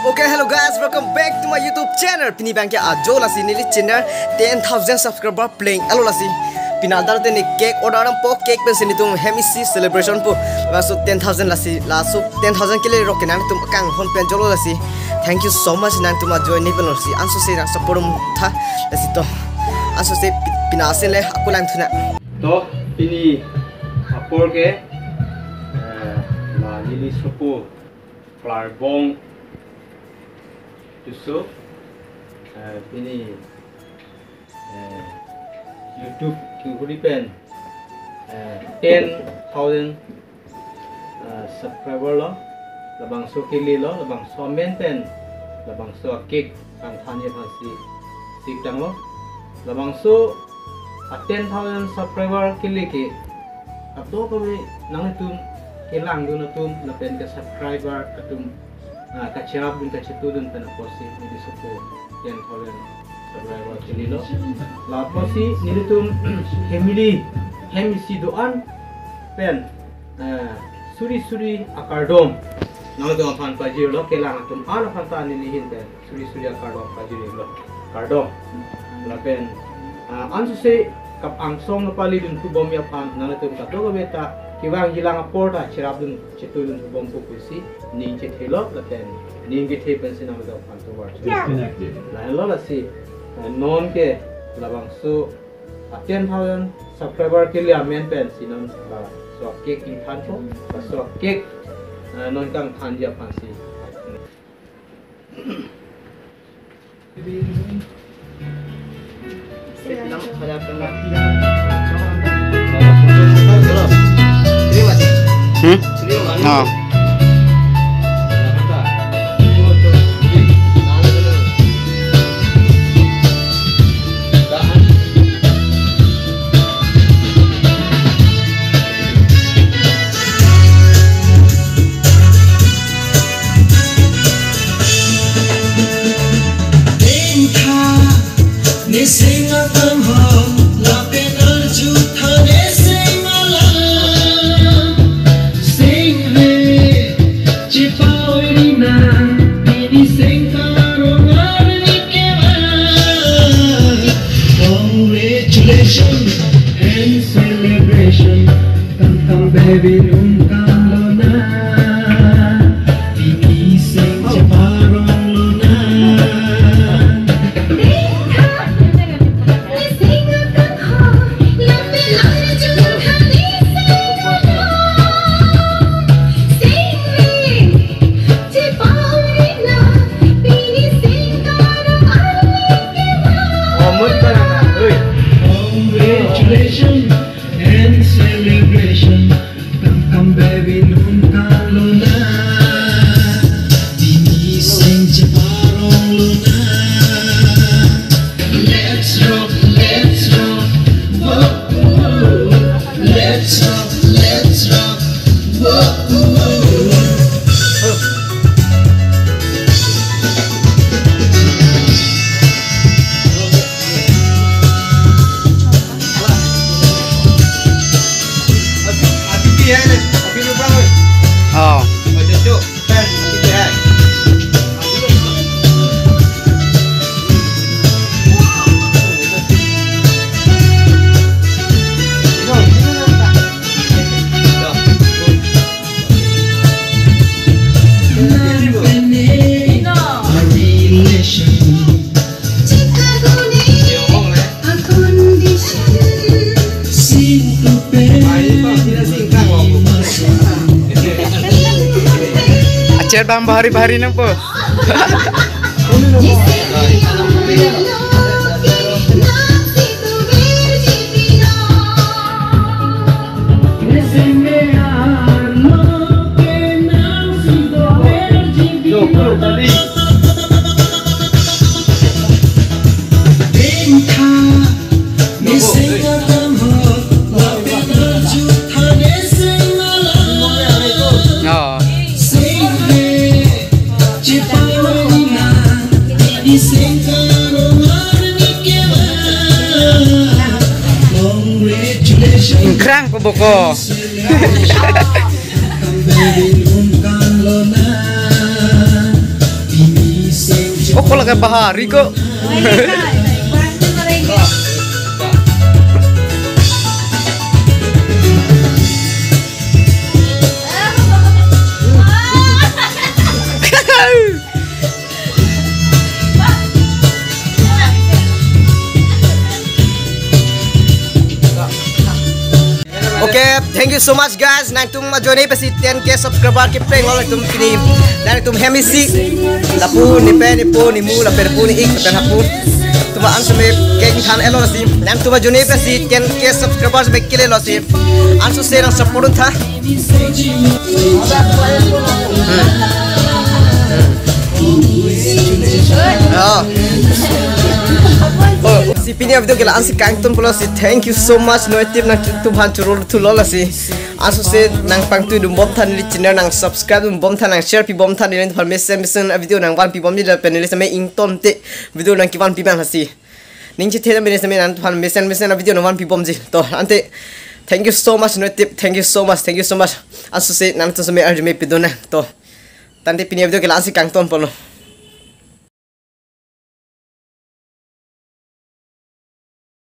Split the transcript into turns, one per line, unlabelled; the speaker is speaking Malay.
Okay, hello guys, welcome back to my YouTube channel. Pini bangke ajo lasi nili channel 10,000 subscriber playing alo lasi. Pinadar te ni cake order po cake pen sini tum hemisi celebration po. Lasu 10,000 lasi, lasu 10,000 kile rokinan tum kang hon pen jolo lasi. Thank you so much nan tuma join ni pen lasi. Anso se na support tha lasi to. Anso se pinasen le aku lang thuna.
To pini apor ke la nili support Klarbong Yusuf ini YouTube kuri-pen 10,000 subscriber lo labang so kili lo labang so maintain labang so cake kan thanya phasi sikdang lo labang so 10,000 subscriber kili ke ato kami nang tum kilang dun tum lapen ke subscriber atum kacap dun kacetu dun tan posi di suku 10,000 subscriber kili lo la posi ni tum hemisi doan pen suri akardom nang dong fan pajir lo kilang atum ana fanta ni lihin pen suri akardom pajir lo kardom lapen ansu se kap angsong napali dun kubom ya pan nang tum kato beta kiwang hilang aporta cerap dun cetulun bom pusi ning cethelo laten ning ge thepen sinam do panto war lain lo la si non ke labang su 10,000 subscriber ke liya men pen sinam ba so cake in panto ba so cake non kang thanja pansi nam khaya kena
No.
And celebration, tantang baby nungkang lona, inising jabarong lona. Congratulations and celebration, tantang baby nungkang lona, inising jabarong lona. Let's rock, whoa, whoa. Let's rock, whoa, whoa.
Oh. Acer bang bahari nampo. Krang po boko. Oh, kalau kayak bahari kok. Okay, thank you so much guys. Nang tum majone pasi 10k subscriber ke play ngol tum pini. Dan tum hemisi lapu ni pe ni po ni mu la per pu ni ik tan hapu. Tuma an sume ke than elo lasi. Nang tum majone pasi 10k subscribers me kile lasi. An su se nang support tha. Si pini video kila ansi kangton pula si thank you so much no tip nang tuhan turul tulola si asu se nang pangtu dum bom than li channel nang subscribe dum bom than nang share pi bom than ni permission video nang wan pi bom ni la penel same ing tom te video nang kiwan pi bang hasi ning chi thena bene same nang permission video nang wan pi bom ji to ante thank you so much no tip thank you so much asu se nang to same arjme pi dona to tante pini video kila ansi kangton polo